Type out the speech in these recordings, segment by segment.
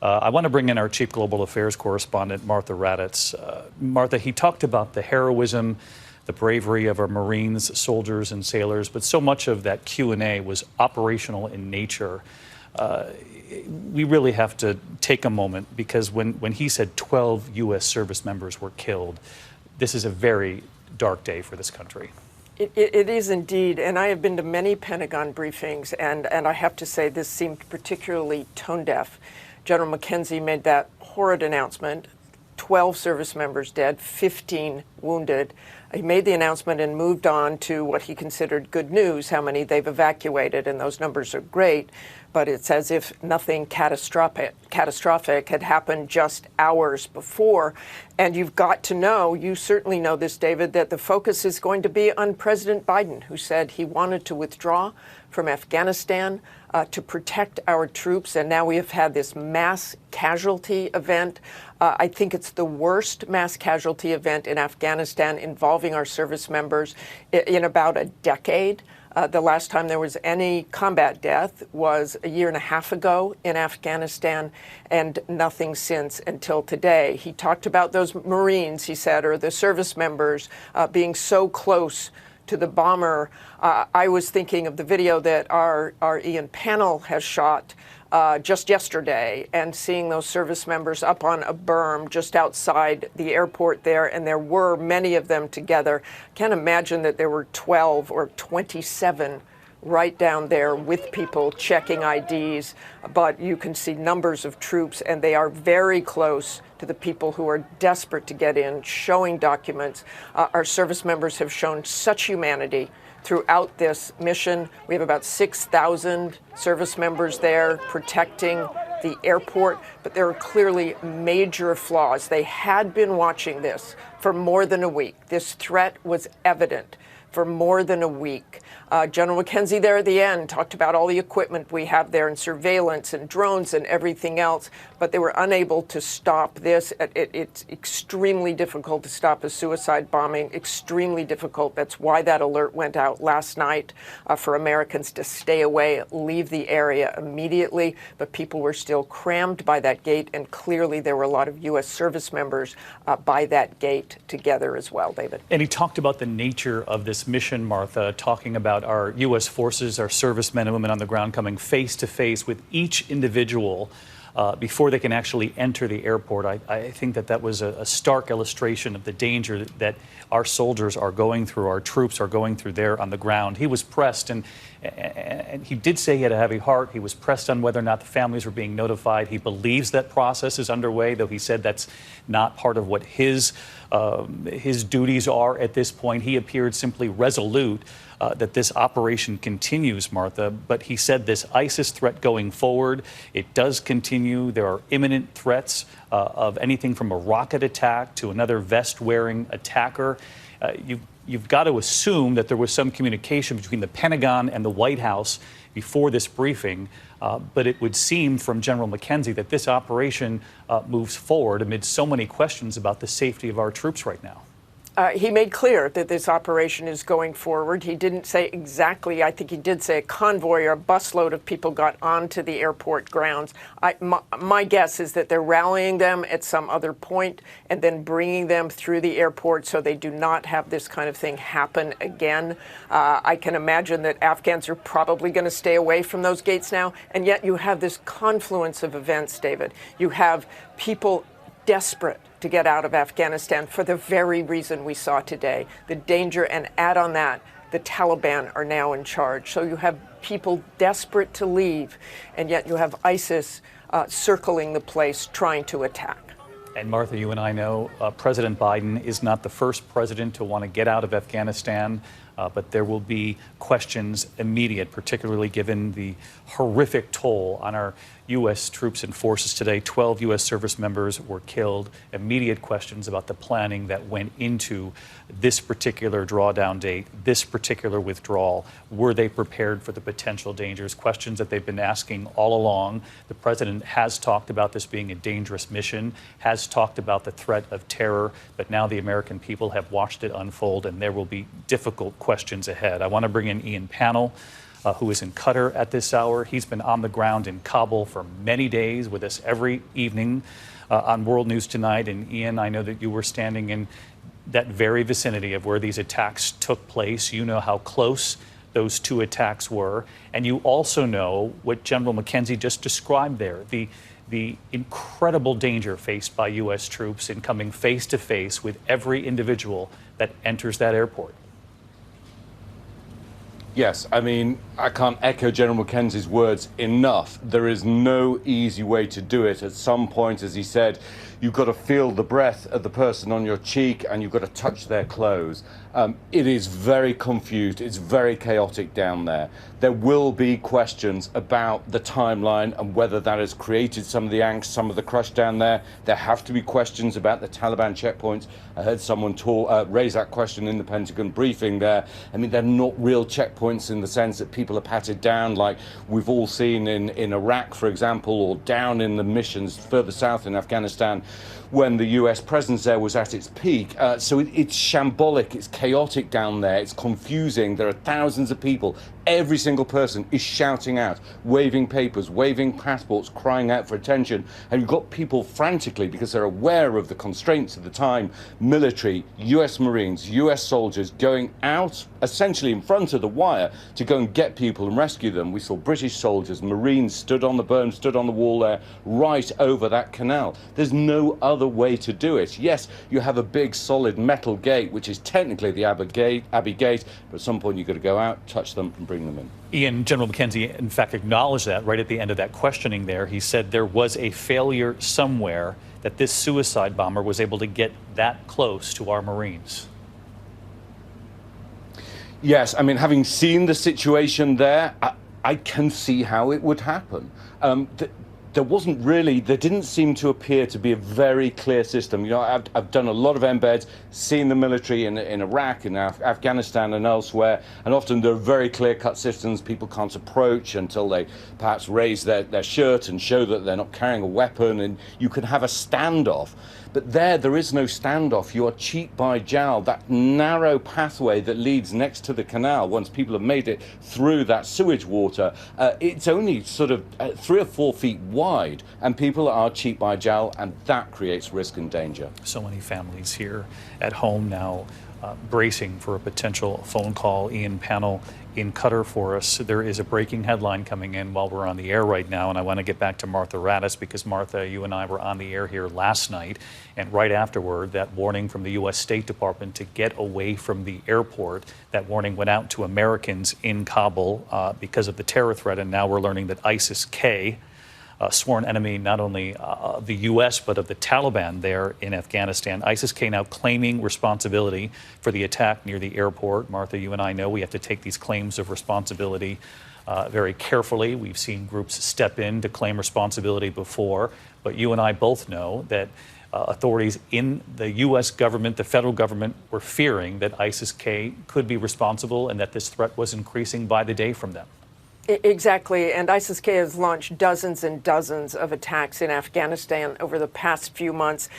I want to bring in our Chief Global Affairs correspondent, Martha Raddatz. Martha, he talked about the heroism, the bravery of our Marines, soldiers, and sailors, but so much of that Q&A was operational in nature. We really have to take a moment, because when he said 12 U.S. service members were killed, this is a very dark day for this country. It is indeed, and I have been to many Pentagon briefings, and I have to say this seemed particularly tone deaf. General McKenzie made that horrid announcement, 12 service members dead, 15 wounded. He made the announcement and moved on to what he considered good news, how many they've evacuated, and those numbers are great, but it's as if nothing catastrophic had happened just hours before. And you've got to know, you certainly know this, David, that the focus is going to be on President Biden, who said he wanted to withdraw from Afghanistan to protect our troops, and now we have had this mass casualty event. I think it's the worst mass casualty event in Afghanistan involving our service members in about a decade. The last time there was any combat death was a year and a half ago in Afghanistan, and nothing since until today. He talked about those Marines, he said, or the service members being so close to the bomber. I was thinking of the video that our Ian Panel has shot just yesterday, and seeing those service members up on a berm just outside the airport there, and there were many of them together. Can't imagine that there were 12 or 27 right down there with people checking IDs, but you can see numbers of troops, and they are very close to the people who are desperate to get in, showing documents. Our service members have shown such humanity throughout this mission. We have about 6,000 service members there protecting the airport, but there are clearly major flaws. They had been watching this for more than a week. This threat was evident for more than a week. General McKenzie there at the end talked about all the equipment we have there, and surveillance and drones and everything else, but they were unable to stop this. It's extremely difficult to stop a suicide bombing, extremely difficult. That's why that alert went out last night for Americans to stay away, leave the area immediately, but people were still crammed by that gate, and clearly there were a lot of U.S. service members by that gate together as well, David. And he talked about the nature of this mission, Martha, talking about our U.S. forces, our servicemen and women on the ground coming face to face with each individual before they can actually enter the airport. I think that was a stark illustration of the danger that our soldiers are going through, our troops are going through there on the ground. He was pressed, and he did say he had a heavy heart. He was pressed on whether or not the families were being notified. He believes that process is underway, though he said that's not part of what his duties are at this point. He appeared simply resolute that this operation continues, Martha, but he said this ISIS threat going forward, it does continue. There are imminent threats of anything from a rocket attack to another vest-wearing attacker. You've got to assume that there was some communication between the Pentagon and the White House before this briefing, but it would seem from General McKenzie that this operation moves forward amid so many questions about the safety of our troops right now. He made clear that this operation is going forward. He didn't say exactly. I think he did say a convoy or a busload of people got onto the airport grounds. My guess is that they're rallying them at some other point and then bringing them through the airport so they do not have this kind of thing happen again. I can imagine that Afghans are probably going to stay away from those gates now, and yet you have this confluence of events, David. You have people desperate to get out of Afghanistan for the very reason we saw today, the danger, and add on that, the Taliban are now in charge. So you have people desperate to leave, and yet you have ISIS circling the place trying to attack. And Martha, you and I know President Biden is not the first president to want to get out of Afghanistan, but there will be questions immediate, particularly given the horrific toll on our U.S. troops and forces today. 12 U.S. service members were killed. Immediate questions about the planning that went into this particular drawdown date, this particular withdrawal. Were they prepared for the potential dangers? Questions that they've been asking all along. The president has talked about this being a dangerous mission, has talked about the threat of terror, but now the American people have watched it unfold, and there will be difficult questions ahead. I want to bring in Ian Panel, who is in Qatar at this hour. He's been on the ground in Kabul for many days with us every evening on World News Tonight. And Ian, I know that you were standing in that very vicinity of where these attacks took place. You know how close those two attacks were. And you also know what General McKenzie just described there, the incredible danger faced by U.S. troops in coming face to face with every individual that enters that airport. Yes, I mean, I can't echo General McKenzie's words enough. There is no easy way to do it. At some point, as he said, you've got to feel the breath of the person on your cheek and you've got to touch their clothes. It is very confused. It's very chaotic down there. There will be questions about the timeline and whether that has created some of the angst, some of the crush down there. There have to be questions about the Taliban checkpoints. I heard someone raise that question in the Pentagon briefing there. I mean, they're not real checkpoints in the sense that people are patted down like we've all seen in Iraq, for example, or down in the missions further south in Afghanistan when the US presence there was at its peak. So it's shambolic, it's chaotic down there, it's confusing. There are thousands of people. Every single person is shouting out, waving papers, waving passports, crying out for attention. And you've got people frantically, because they're aware of the constraints of the time, military, US Marines, US soldiers going out essentially in front of the wire to go and get people and rescue them. We saw British soldiers, Marines stood on the berm, stood on the wall there, right over that canal. There's no other way to do it. Yes, you have a big solid metal gate, which is technically the Abbey Gate, but at some point you've got to go out, touch them and bring them in. Ian, General McKenzie, in fact, acknowledged that right at the end of that questioning there. He said there was a failure somewhere, that this suicide bomber was able to get that close to our Marines. Yes, I mean, having seen the situation there, I can see how it would happen. There didn't seem to appear to be a very clear system. You know, I've done a lot of embeds, seen the military in Iraq, in Afghanistan and elsewhere, and often there are very clear-cut systems. People can't approach until they perhaps raise their shirt and show that they're not carrying a weapon, and you can have a standoff. But there is no standoff. You are cheek by jowl. That narrow pathway that leads next to the canal, once people have made it through that sewage water, it's only sort of 3 or 4 feet wide, and people are cheek by jowl, and that creates risk and danger. So many families here at home now bracing for a potential phone call. Ian, panel in Qatar for us. There is a breaking headline coming in while we're on the air right now, and I want to get back to Martha Raddatz, because Martha, you and I were on the air here last night, and right afterward, that warning from the U.S. State Department to get away from the airport, that warning went out to Americans in Kabul because of the terror threat, and now we're learning that ISIS-K, a sworn enemy not only of the U.S. but of the Taliban there in Afghanistan. ISIS-K now claiming responsibility for the attack near the airport. Martha, you and I know we have to take these claims of responsibility very carefully. We've seen groups step in to claim responsibility before, but you and I both know that authorities in the U.S. government, the federal government, were fearing that ISIS-K could be responsible and that this threat was increasing by the day from them. Exactly, and ISIS-K has launched dozens and dozens of attacks in Afghanistan over the past few months.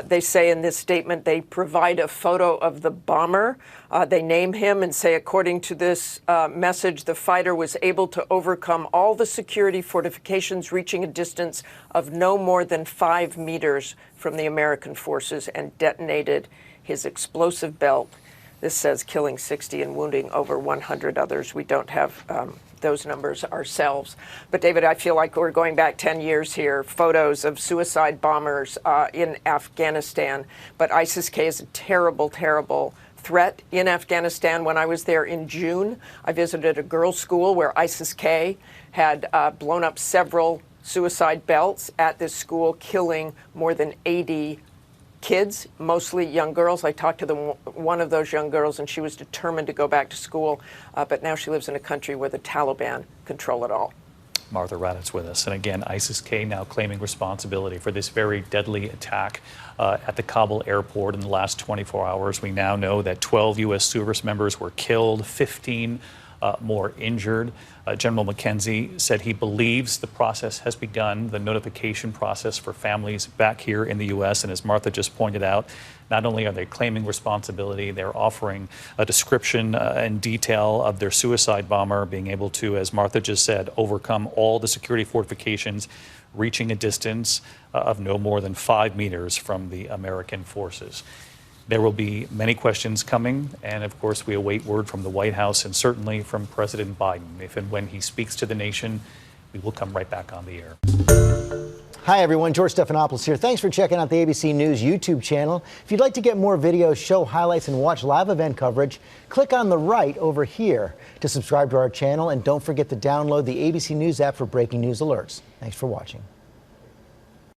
They say in this statement they provide a photo of the bomber. They name him and say, according to this message, the fighter was able to overcome all the security fortifications, reaching a distance of no more than 5 meters from the American forces, and detonated his explosive belt. This says killing 60 and wounding over 100 others. We don't have those numbers ourselves. But David, I feel like we're going back 10 years here, photos of suicide bombers in Afghanistan. But ISIS-K is a terrible, terrible threat in Afghanistan. When I was there in June, I visited a girls' school where ISIS-K had blown up several suicide belts at this school, killing more than 80 kids, mostly young girls. I talked to one of those young girls, and she was determined to go back to school, but now she lives in a country where the Taliban control it all. Martha Raddatz with us. And again, ISIS-K now claiming responsibility for this very deadly attack at the Kabul airport in the last 24 hours. We now know that 12 U.S. service members were killed, 15 more injured. General McKenzie said he believes the process has begun, the notification process for families back here in the U.S. And as Martha just pointed out, not only are they claiming responsibility, they're offering a description and detail of their suicide bomber being able to, as Martha just said, overcome all the security fortifications, reaching a distance of no more than 5 meters from the American forces. There will be many questions coming, and of course we await word from the White House and certainly from President Biden. If and when he speaks to the nation, we will come right back on the air. Hi everyone, George Stephanopoulos here. Thanks for checking out the ABC News YouTube channel. If you'd like to get more videos, show highlights, and watch live event coverage, click on the right over here to subscribe to our channel, and don't forget to download the ABC News app for breaking news alerts. Thanks for watching.